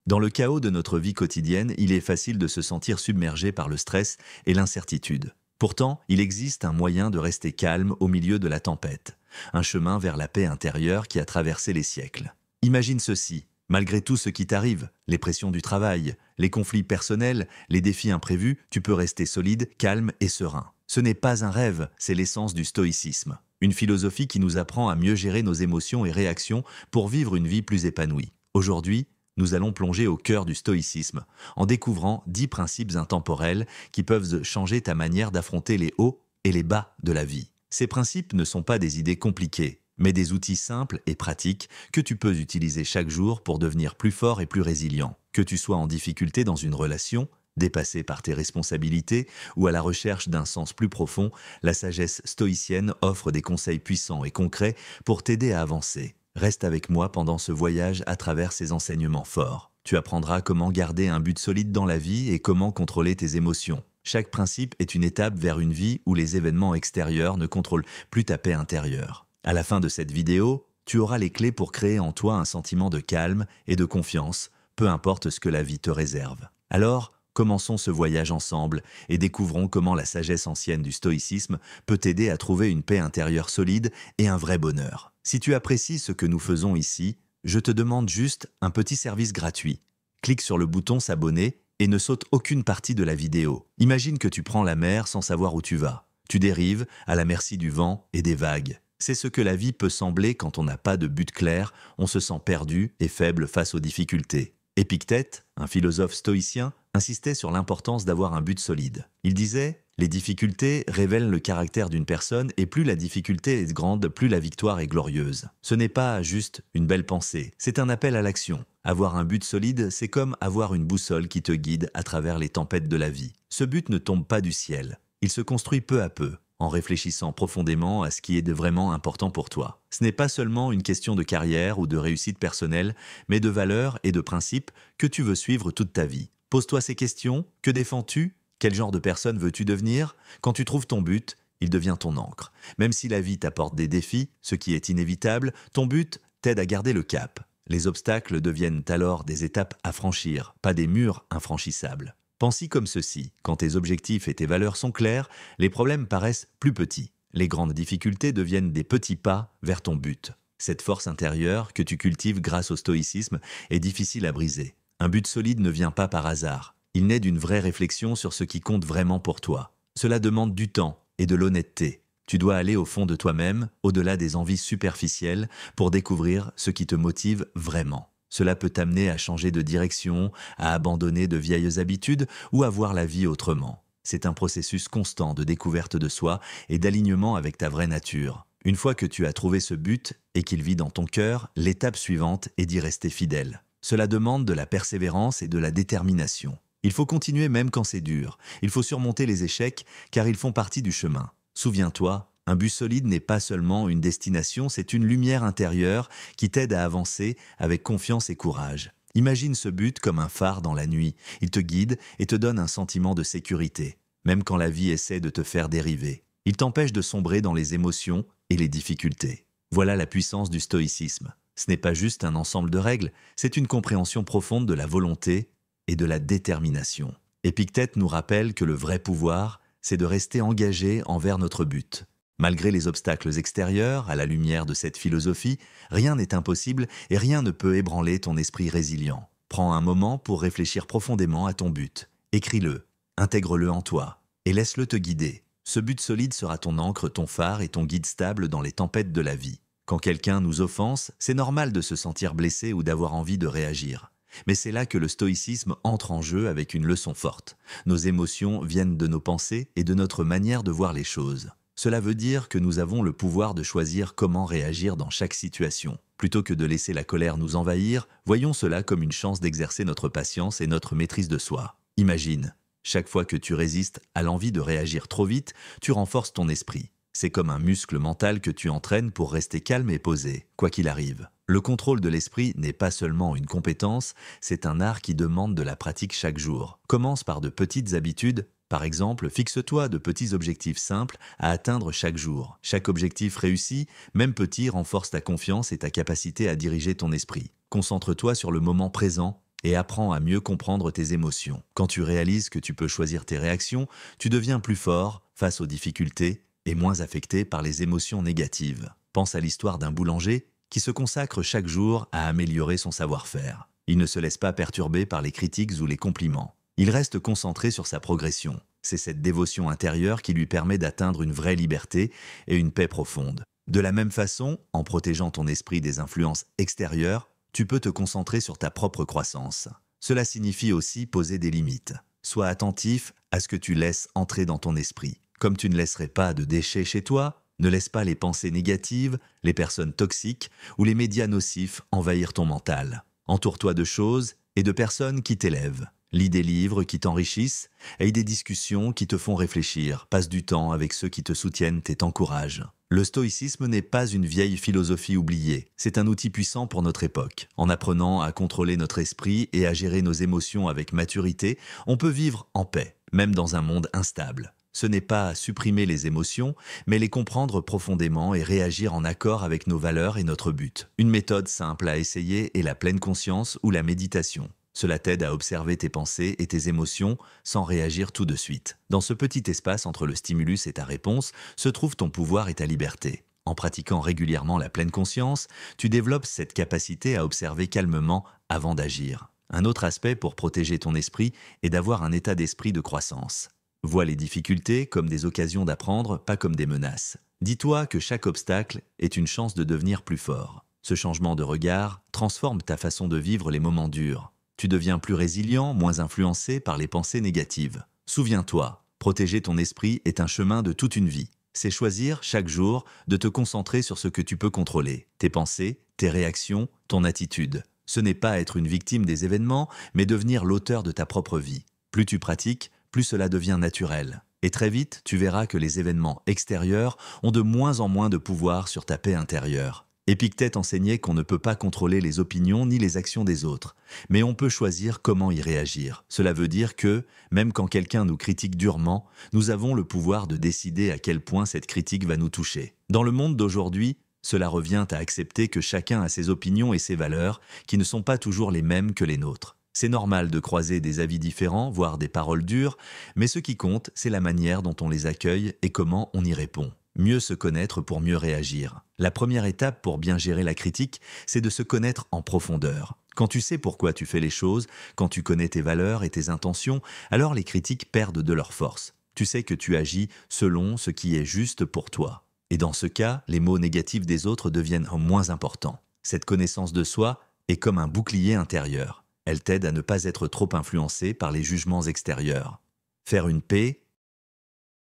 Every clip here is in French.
Dans le chaos de notre vie quotidienne, il est facile de se sentir submergé par le stress et l'incertitude. Pourtant, il existe un moyen de rester calme au milieu de la tempête, un chemin vers la paix intérieure qui a traversé les siècles. Imagine ceci, malgré tout ce qui t'arrive, les pressions du travail, les conflits personnels, les défis imprévus, tu peux rester solide, calme et serein. Ce n'est pas un rêve, c'est l'essence du stoïcisme. Une philosophie qui nous apprend à mieux gérer nos émotions et réactions pour vivre une vie plus épanouie. Aujourd'hui, nous allons plonger au cœur du stoïcisme, en découvrant 10 principes intemporels qui peuvent changer ta manière d'affronter les hauts et les bas de la vie. Ces principes ne sont pas des idées compliquées, mais des outils simples et pratiques que tu peux utiliser chaque jour pour devenir plus fort et plus résilient. Que tu sois en difficulté dans une relation, dépassé par tes responsabilités ou à la recherche d'un sens plus profond, la sagesse stoïcienne offre des conseils puissants et concrets pour t'aider à avancer. Reste avec moi pendant ce voyage à travers ces enseignements forts. Tu apprendras comment garder un but solide dans la vie et comment contrôler tes émotions. Chaque principe est une étape vers une vie où les événements extérieurs ne contrôlent plus ta paix intérieure. À la fin de cette vidéo, tu auras les clés pour créer en toi un sentiment de calme et de confiance, peu importe ce que la vie te réserve. Alors, commençons ce voyage ensemble et découvrons comment la sagesse ancienne du stoïcisme peut t'aider à trouver une paix intérieure solide et un vrai bonheur. Si tu apprécies ce que nous faisons ici, je te demande juste un petit service gratuit. Clique sur le bouton s'abonner et ne saute aucune partie de la vidéo. Imagine que tu prends la mer sans savoir où tu vas. Tu dérives à la merci du vent et des vagues. C'est ce que la vie peut sembler quand on n'a pas de but clair, on se sent perdu et faible face aux difficultés. Épictète, un philosophe stoïcien, insistait sur l'importance d'avoir un but solide. Il disait « Les difficultés révèlent le caractère d'une personne et plus la difficulté est grande, plus la victoire est glorieuse. » Ce n'est pas juste une belle pensée, c'est un appel à l'action. Avoir un but solide, c'est comme avoir une boussole qui te guide à travers les tempêtes de la vie. Ce but ne tombe pas du ciel, il se construit peu à peu, en réfléchissant profondément à ce qui est vraiment important pour toi. Ce n'est pas seulement une question de carrière ou de réussite personnelle, mais de valeurs et de principes que tu veux suivre toute ta vie. Pose-toi ces questions. Que défends-tu? Quel genre de personne veux-tu devenir? Quand tu trouves ton but, il devient ton encre. Même si la vie t'apporte des défis, ce qui est inévitable, ton but t'aide à garder le cap. Les obstacles deviennent alors des étapes à franchir, pas des murs infranchissables. Pense-y comme ceci, quand tes objectifs et tes valeurs sont clairs, les problèmes paraissent plus petits. Les grandes difficultés deviennent des petits pas vers ton but. Cette force intérieure que tu cultives grâce au stoïcisme est difficile à briser. Un but solide ne vient pas par hasard. Il naît d'une vraie réflexion sur ce qui compte vraiment pour toi. Cela demande du temps et de l'honnêteté. Tu dois aller au fond de toi-même, au-delà des envies superficielles, pour découvrir ce qui te motive vraiment. Cela peut t'amener à changer de direction, à abandonner de vieilles habitudes ou à voir la vie autrement. C'est un processus constant de découverte de soi et d'alignement avec ta vraie nature. Une fois que tu as trouvé ce but et qu'il vit dans ton cœur, l'étape suivante est d'y rester fidèle. Cela demande de la persévérance et de la détermination. Il faut continuer même quand c'est dur. Il faut surmonter les échecs car ils font partie du chemin. Souviens-toi, un but solide n'est pas seulement une destination, c'est une lumière intérieure qui t'aide à avancer avec confiance et courage. Imagine ce but comme un phare dans la nuit. Il te guide et te donne un sentiment de sécurité, même quand la vie essaie de te faire dériver. Il t'empêche de sombrer dans les émotions et les difficultés. Voilà la puissance du stoïcisme. Ce n'est pas juste un ensemble de règles, c'est une compréhension profonde de la volonté et de la détermination. Épictète nous rappelle que le vrai pouvoir, c'est de rester engagé envers notre but. Malgré les obstacles extérieurs, à la lumière de cette philosophie, rien n'est impossible et rien ne peut ébranler ton esprit résilient. Prends un moment pour réfléchir profondément à ton but. Écris-le, intègre-le en toi et laisse-le te guider. Ce but solide sera ton encre, ton phare et ton guide stable dans les tempêtes de la vie. Quand quelqu'un nous offense, c'est normal de se sentir blessé ou d'avoir envie de réagir. Mais c'est là que le stoïcisme entre en jeu avec une leçon forte. Nos émotions viennent de nos pensées et de notre manière de voir les choses. Cela veut dire que nous avons le pouvoir de choisir comment réagir dans chaque situation. Plutôt que de laisser la colère nous envahir, voyons cela comme une chance d'exercer notre patience et notre maîtrise de soi. Imagine, chaque fois que tu résistes à l'envie de réagir trop vite, tu renforces ton esprit. C'est comme un muscle mental que tu entraînes pour rester calme et posé, quoi qu'il arrive. Le contrôle de l'esprit n'est pas seulement une compétence, c'est un art qui demande de la pratique chaque jour. Commence par de petites habitudes. Par exemple, fixe-toi de petits objectifs simples à atteindre chaque jour. Chaque objectif réussi, même petit, renforce ta confiance et ta capacité à diriger ton esprit. Concentre-toi sur le moment présent et apprends à mieux comprendre tes émotions. Quand tu réalises que tu peux choisir tes réactions, tu deviens plus fort face aux difficultés et moins affecté par les émotions négatives. Pense à l'histoire d'un boulanger qui se consacre chaque jour à améliorer son savoir-faire. Il ne se laisse pas perturber par les critiques ou les compliments. Il reste concentré sur sa progression. C'est cette dévotion intérieure qui lui permet d'atteindre une vraie liberté et une paix profonde. De la même façon, en protégeant ton esprit des influences extérieures, tu peux te concentrer sur ta propre croissance. Cela signifie aussi poser des limites. Sois attentif à ce que tu laisses entrer dans ton esprit. Comme tu ne laisserais pas de déchets chez toi, ne laisse pas les pensées négatives, les personnes toxiques ou les médias nocifs envahir ton mental. Entoure-toi de choses et de personnes qui t'élèvent. Lis des livres qui t'enrichissent, aie des discussions qui te font réfléchir, passe du temps avec ceux qui te soutiennent et t'encouragent. Le stoïcisme n'est pas une vieille philosophie oubliée, c'est un outil puissant pour notre époque. En apprenant à contrôler notre esprit et à gérer nos émotions avec maturité, on peut vivre en paix, même dans un monde instable. Ce n'est pas supprimer les émotions, mais les comprendre profondément et réagir en accord avec nos valeurs et notre but. Une méthode simple à essayer est la pleine conscience ou la méditation. Cela t'aide à observer tes pensées et tes émotions sans réagir tout de suite. Dans ce petit espace entre le stimulus et ta réponse se trouve ton pouvoir et ta liberté. En pratiquant régulièrement la pleine conscience, tu développes cette capacité à observer calmement avant d'agir. Un autre aspect pour protéger ton esprit est d'avoir un état d'esprit de croissance. Vois les difficultés comme des occasions d'apprendre, pas comme des menaces. Dis-toi que chaque obstacle est une chance de devenir plus fort. Ce changement de regard transforme ta façon de vivre les moments durs. Tu deviens plus résilient, moins influencé par les pensées négatives. Souviens-toi, protéger ton esprit est un chemin de toute une vie. C'est choisir, chaque jour, de te concentrer sur ce que tu peux contrôler. Tes pensées, tes réactions, ton attitude. Ce n'est pas être une victime des événements, mais devenir l'auteur de ta propre vie. Plus tu pratiques, plus cela devient naturel. Et très vite, tu verras que les événements extérieurs ont de moins en moins de pouvoir sur ta paix intérieure. Épictète enseignait qu'on ne peut pas contrôler les opinions ni les actions des autres, mais on peut choisir comment y réagir. Cela veut dire que, même quand quelqu'un nous critique durement, nous avons le pouvoir de décider à quel point cette critique va nous toucher. Dans le monde d'aujourd'hui, cela revient à accepter que chacun a ses opinions et ses valeurs, qui ne sont pas toujours les mêmes que les nôtres. C'est normal de croiser des avis différents, voire des paroles dures, mais ce qui compte, c'est la manière dont on les accueille et comment on y répond. Mieux se connaître pour mieux réagir. La première étape pour bien gérer la critique, c'est de se connaître en profondeur. Quand tu sais pourquoi tu fais les choses, quand tu connais tes valeurs et tes intentions, alors les critiques perdent de leur force. Tu sais que tu agis selon ce qui est juste pour toi. Et dans ce cas, les mots négatifs des autres deviennent moins importants. Cette connaissance de soi est comme un bouclier intérieur. Elle t'aide à ne pas être trop influencé par les jugements extérieurs. Faire une paix.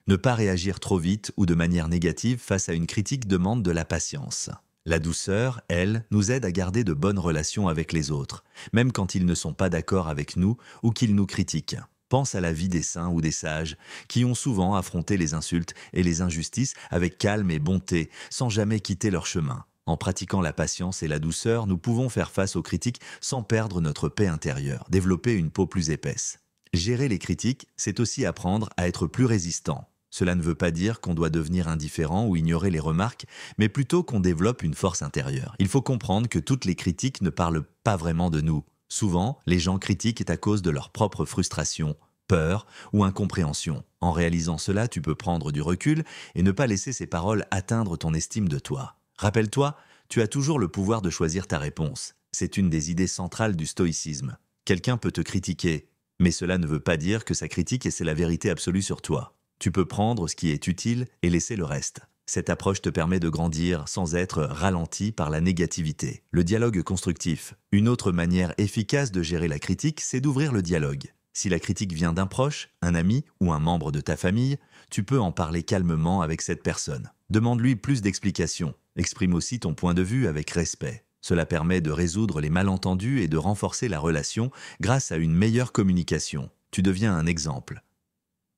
Ne pas réagir trop vite ou de manière négative face à une critique demande de la patience. La douceur, elle, nous aide à garder de bonnes relations avec les autres, même quand ils ne sont pas d'accord avec nous ou qu'ils nous critiquent. Pense à la vie des saints ou des sages, qui ont souvent affronté les insultes et les injustices avec calme et bonté, sans jamais quitter leur chemin. En pratiquant la patience et la douceur, nous pouvons faire face aux critiques sans perdre notre paix intérieure, développer une peau plus épaisse. Gérer les critiques, c'est aussi apprendre à être plus résistant. Cela ne veut pas dire qu'on doit devenir indifférent ou ignorer les remarques, mais plutôt qu'on développe une force intérieure. Il faut comprendre que toutes les critiques ne parlent pas vraiment de nous. Souvent, les gens critiquent à cause de leur propre frustration, peur ou incompréhension. En réalisant cela, tu peux prendre du recul et ne pas laisser ces paroles atteindre ton estime de toi. Rappelle-toi, tu as toujours le pouvoir de choisir ta réponse. C'est une des idées centrales du stoïcisme. Quelqu'un peut te critiquer, mais cela ne veut pas dire que sa critique est la vérité absolue sur toi. Tu peux prendre ce qui est utile et laisser le reste. Cette approche te permet de grandir sans être ralenti par la négativité. Le dialogue constructif. Une autre manière efficace de gérer la critique, c'est d'ouvrir le dialogue. Si la critique vient d'un proche, un ami ou un membre de ta famille, tu peux en parler calmement avec cette personne. Demande-lui plus d'explications. Exprime aussi ton point de vue avec respect. Cela permet de résoudre les malentendus et de renforcer la relation grâce à une meilleure communication. Tu deviens un exemple.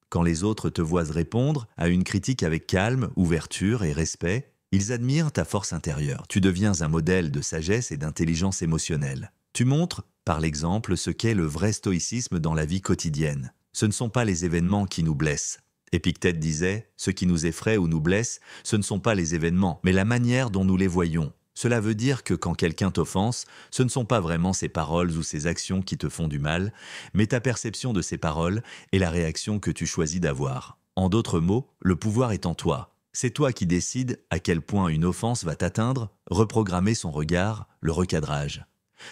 Quand les autres te voient répondre à une critique avec calme, ouverture et respect, ils admirent ta force intérieure. Tu deviens un modèle de sagesse et d'intelligence émotionnelle. Tu montres, par l'exemple, ce qu'est le vrai stoïcisme dans la vie quotidienne. Ce ne sont pas les événements qui nous blessent. Épictète disait « Ce qui nous effraie ou nous blesse, ce ne sont pas les événements, mais la manière dont nous les voyons. Cela veut dire que quand quelqu'un t'offense, ce ne sont pas vraiment ses paroles ou ses actions qui te font du mal, mais ta perception de ces paroles et la réaction que tu choisis d'avoir. En d'autres mots, le pouvoir est en toi. C'est toi qui décides à quel point une offense va t'atteindre, reprogrammer son regard, le recadrage.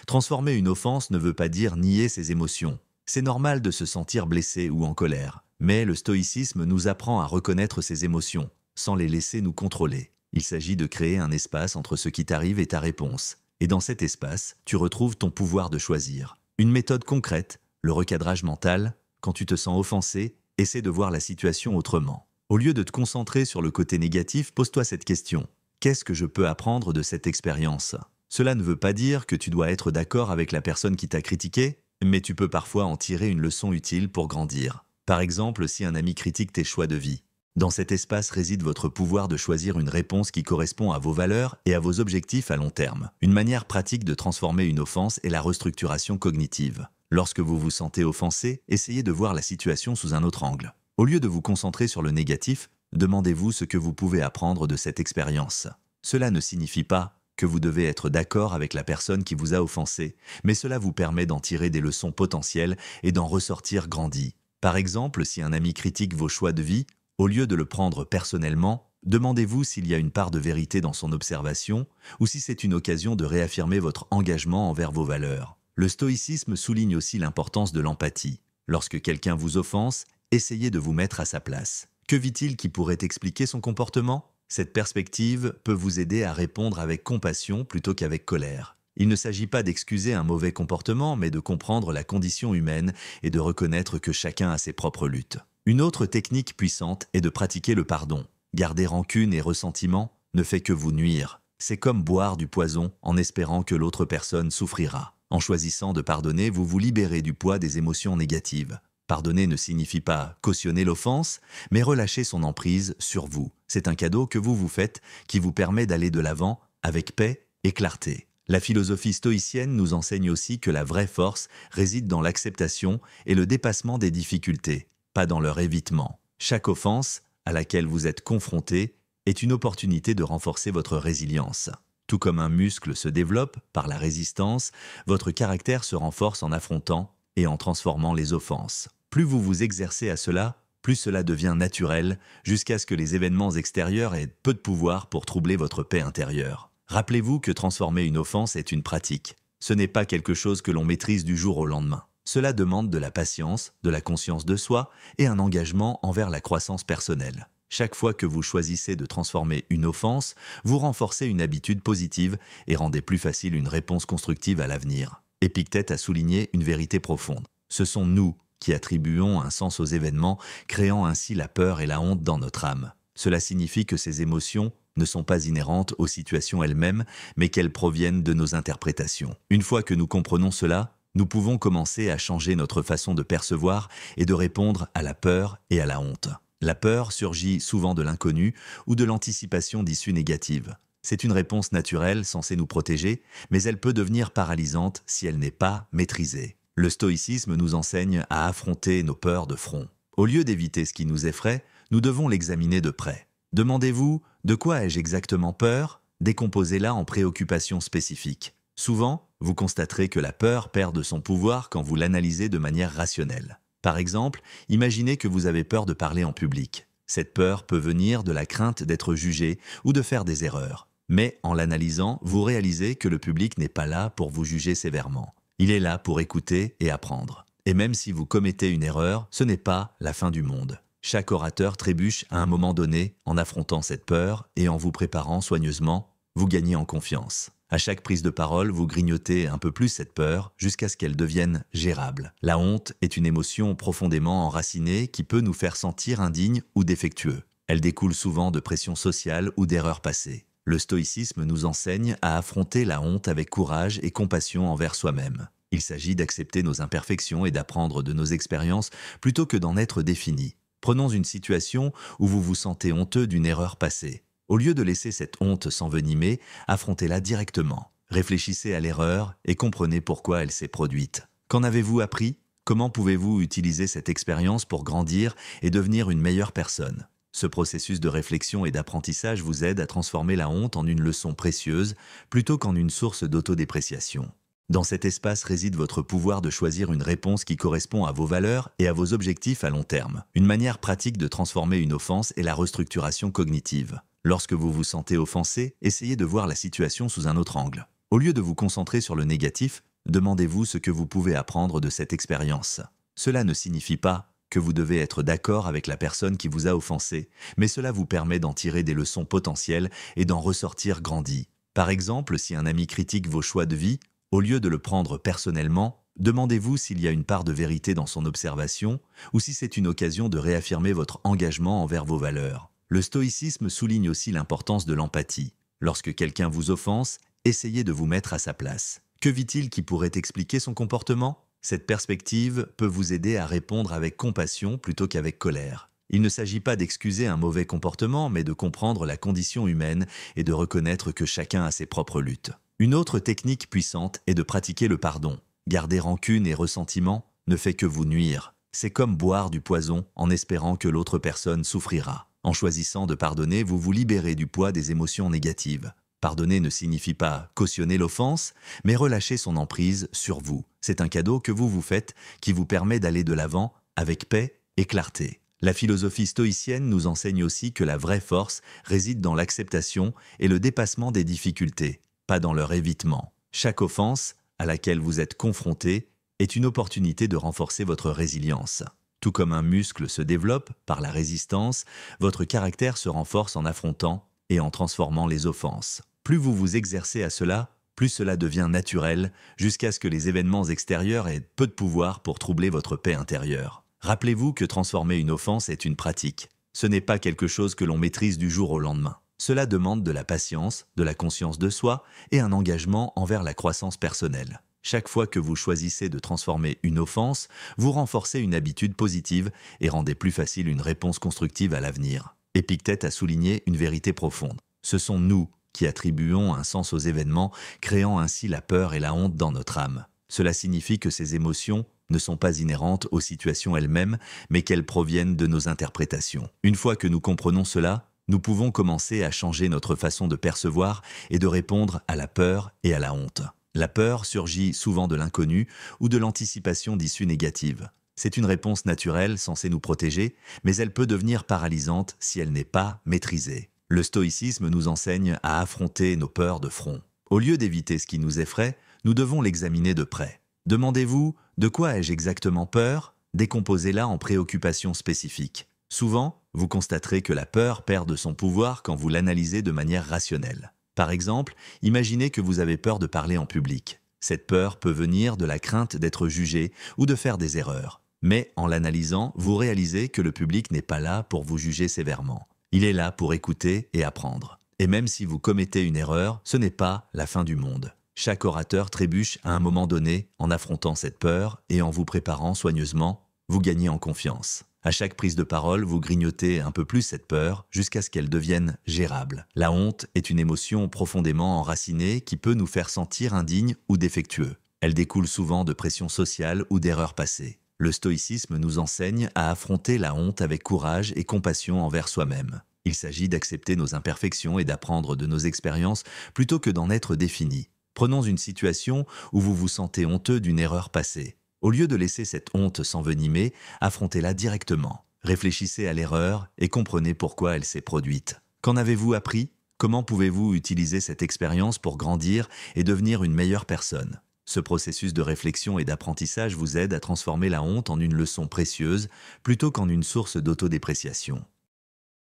Transformer une offense ne veut pas dire nier ses émotions. C'est normal de se sentir blessé ou en colère, mais le stoïcisme nous apprend à reconnaître ses émotions, sans les laisser nous contrôler. Il s'agit de créer un espace entre ce qui t'arrive et ta réponse. Et dans cet espace, tu retrouves ton pouvoir de choisir. Une méthode concrète, le recadrage mental, quand tu te sens offensé, essaie de voir la situation autrement. Au lieu de te concentrer sur le côté négatif, pose-toi cette question. Qu'est-ce que je peux apprendre de cette expérience? Cela ne veut pas dire que tu dois être d'accord avec la personne qui t'a critiqué, mais tu peux parfois en tirer une leçon utile pour grandir. Par exemple, si un ami critique tes choix de vie. Dans cet espace réside votre pouvoir de choisir une réponse qui correspond à vos valeurs et à vos objectifs à long terme. Une manière pratique de transformer une offense est la restructuration cognitive. Lorsque vous vous sentez offensé, essayez de voir la situation sous un autre angle. Au lieu de vous concentrer sur le négatif, demandez-vous ce que vous pouvez apprendre de cette expérience. Cela ne signifie pas que vous devez être d'accord avec la personne qui vous a offensé, mais cela vous permet d'en tirer des leçons potentielles et d'en ressortir grandi. Par exemple, si un ami critique vos choix de vie, au lieu de le prendre personnellement, demandez-vous s'il y a une part de vérité dans son observation ou si c'est une occasion de réaffirmer votre engagement envers vos valeurs. Le stoïcisme souligne aussi l'importance de l'empathie. Lorsque quelqu'un vous offense, essayez de vous mettre à sa place. Que vit-il qui pourrait expliquer son comportement? Cette perspective peut vous aider à répondre avec compassion plutôt qu'avec colère. Il ne s'agit pas d'excuser un mauvais comportement, mais de comprendre la condition humaine et de reconnaître que chacun a ses propres luttes. Une autre technique puissante est de pratiquer le pardon. Garder rancune et ressentiment ne fait que vous nuire. C'est comme boire du poison en espérant que l'autre personne souffrira. En choisissant de pardonner, vous vous libérez du poids des émotions négatives. Pardonner ne signifie pas cautionner l'offense, mais relâcher son emprise sur vous. C'est un cadeau que vous vous faites qui vous permet d'aller de l'avant avec paix et clarté. La philosophie stoïcienne nous enseigne aussi que la vraie force réside dans l'acceptation et le dépassement des difficultés, pas dans leur évitement. Chaque offense à laquelle vous êtes confronté est une opportunité de renforcer votre résilience. Tout comme un muscle se développe par la résistance, votre caractère se renforce en affrontant et en transformant les offenses. Plus vous vous exercez à cela, plus cela devient naturel, jusqu'à ce que les événements extérieurs aient peu de pouvoir pour troubler votre paix intérieure. Rappelez-vous que transformer une offense est une pratique. Ce n'est pas quelque chose que l'on maîtrise du jour au lendemain. Cela demande de la patience, de la conscience de soi et un engagement envers la croissance personnelle. Chaque fois que vous choisissez de transformer une offense, vous renforcez une habitude positive et rendez plus facile une réponse constructive à l'avenir. Épictète a souligné une vérité profonde. Ce sont nous qui attribuons un sens aux événements, créant ainsi la peur et la honte dans notre âme. Cela signifie que ces émotions ne sont pas inhérentes aux situations elles-mêmes, mais qu'elles proviennent de nos interprétations. Une fois que nous comprenons cela, nous pouvons commencer à changer notre façon de percevoir et de répondre à la peur et à la honte. La peur surgit souvent de l'inconnu ou de l'anticipation d'issues négatives. C'est une réponse naturelle censée nous protéger, mais elle peut devenir paralysante si elle n'est pas maîtrisée. Le stoïcisme nous enseigne à affronter nos peurs de front. Au lieu d'éviter ce qui nous effraie, nous devons l'examiner de près. Demandez-vous, de quoi ai-je exactement peur? Décomposez-la en préoccupations spécifiques. Souvent, vous constaterez que la peur perd de son pouvoir quand vous l'analysez de manière rationnelle. Par exemple, imaginez que vous avez peur de parler en public. Cette peur peut venir de la crainte d'être jugé ou de faire des erreurs. Mais en l'analysant, vous réalisez que le public n'est pas là pour vous juger sévèrement. Il est là pour écouter et apprendre. Et même si vous commettez une erreur, ce n'est pas la fin du monde. Chaque orateur trébuche à un moment donné en affrontant cette peur et en vous préparant soigneusement, vous gagnez en confiance. À chaque prise de parole, vous grignotez un peu plus cette peur jusqu'à ce qu'elle devienne gérable. La honte est une émotion profondément enracinée qui peut nous faire sentir indignes ou défectueux. Elle découle souvent de pressions sociales ou d'erreurs passées. Le stoïcisme nous enseigne à affronter la honte avec courage et compassion envers soi-même. Il s'agit d'accepter nos imperfections et d'apprendre de nos expériences plutôt que d'en être définis. Prenons une situation où vous vous sentez honteux d'une erreur passée. Au lieu de laisser cette honte s'envenimer, affrontez-la directement. Réfléchissez à l'erreur et comprenez pourquoi elle s'est produite. Qu'en avez-vous appris? Comment pouvez-vous utiliser cette expérience pour grandir et devenir une meilleure personne? Ce processus de réflexion et d'apprentissage vous aide à transformer la honte en une leçon précieuse plutôt qu'en une source d'autodépréciation. Dans cet espace réside votre pouvoir de choisir une réponse qui correspond à vos valeurs et à vos objectifs à long terme. Une manière pratique de transformer une offense est la restructuration cognitive. Lorsque vous vous sentez offensé, essayez de voir la situation sous un autre angle. Au lieu de vous concentrer sur le négatif, demandez-vous ce que vous pouvez apprendre de cette expérience. Cela ne signifie pas que vous devez être d'accord avec la personne qui vous a offensé, mais cela vous permet d'en tirer des leçons potentielles et d'en ressortir grandi. Par exemple, si un ami critique vos choix de vie, au lieu de le prendre personnellement, demandez-vous s'il y a une part de vérité dans son observation ou si c'est une occasion de réaffirmer votre engagement envers vos valeurs. Le stoïcisme souligne aussi l'importance de l'empathie. Lorsque quelqu'un vous offense, essayez de vous mettre à sa place. Que vit-il qui pourrait expliquer son comportement ? Cette perspective peut vous aider à répondre avec compassion plutôt qu'avec colère. Il ne s'agit pas d'excuser un mauvais comportement, mais de comprendre la condition humaine et de reconnaître que chacun a ses propres luttes. Une autre technique puissante est de pratiquer le pardon. Garder rancune et ressentiment ne fait que vous nuire. C'est comme boire du poison en espérant que l'autre personne souffrira. En choisissant de pardonner, vous vous libérez du poids des émotions négatives. Pardonner ne signifie pas cautionner l'offense, mais relâcher son emprise sur vous. C'est un cadeau que vous vous faites qui vous permet d'aller de l'avant avec paix et clarté. La philosophie stoïcienne nous enseigne aussi que la vraie force réside dans l'acceptation et le dépassement des difficultés, pas dans leur évitement. Chaque offense à laquelle vous êtes confronté est une opportunité de renforcer votre résilience. Tout comme un muscle se développe par la résistance, votre caractère se renforce en affrontant et en transformant les offenses. Plus vous vous exercez à cela, plus cela devient naturel, jusqu'à ce que les événements extérieurs aient peu de pouvoir pour troubler votre paix intérieure. Rappelez-vous que transformer une offense est une pratique. Ce n'est pas quelque chose que l'on maîtrise du jour au lendemain. Cela demande de la patience, de la conscience de soi et un engagement envers la croissance personnelle. Chaque fois que vous choisissez de transformer une offense, vous renforcez une habitude positive et rendez plus facile une réponse constructive à l'avenir. Épictète a souligné une vérité profonde. Ce sont nous qui attribuons un sens aux événements, créant ainsi la peur et la honte dans notre âme. Cela signifie que ces émotions ne sont pas inhérentes aux situations elles-mêmes, mais qu'elles proviennent de nos interprétations. Une fois que nous comprenons cela, nous pouvons commencer à changer notre façon de percevoir et de répondre à la peur et à la honte. La peur surgit souvent de l'inconnu ou de l'anticipation d'issues négatives. C'est une réponse naturelle censée nous protéger, mais elle peut devenir paralysante si elle n'est pas maîtrisée. Le stoïcisme nous enseigne à affronter nos peurs de front. Au lieu d'éviter ce qui nous effraie, nous devons l'examiner de près. Demandez-vous « De quoi ai-je exactement peur ?» Décomposez-la en préoccupations spécifiques. Souvent, vous constaterez que la peur perd de son pouvoir quand vous l'analysez de manière rationnelle. Par exemple, imaginez que vous avez peur de parler en public. Cette peur peut venir de la crainte d'être jugé ou de faire des erreurs. Mais en l'analysant, vous réalisez que le public n'est pas là pour vous juger sévèrement. Il est là pour écouter et apprendre. Et même si vous commettez une erreur, ce n'est pas la fin du monde. Chaque orateur trébuche à un moment donné en affrontant cette peur et en vous préparant soigneusement, vous gagnez en confiance. À chaque prise de parole, vous grignotez un peu plus cette peur jusqu'à ce qu'elle devienne gérable. La honte est une émotion profondément enracinée qui peut nous faire sentir indignes ou défectueux. Elle découle souvent de pressions sociales ou d'erreurs passées. Le stoïcisme nous enseigne à affronter la honte avec courage et compassion envers soi-même. Il s'agit d'accepter nos imperfections et d'apprendre de nos expériences plutôt que d'en être définis. Prenons une situation où vous vous sentez honteux d'une erreur passée. Au lieu de laisser cette honte s'envenimer, affrontez-la directement. Réfléchissez à l'erreur et comprenez pourquoi elle s'est produite. Qu'en avez-vous appris ? Comment pouvez-vous utiliser cette expérience pour grandir et devenir une meilleure personne ? Ce processus de réflexion et d'apprentissage vous aide à transformer la honte en une leçon précieuse plutôt qu'en une source d'autodépréciation.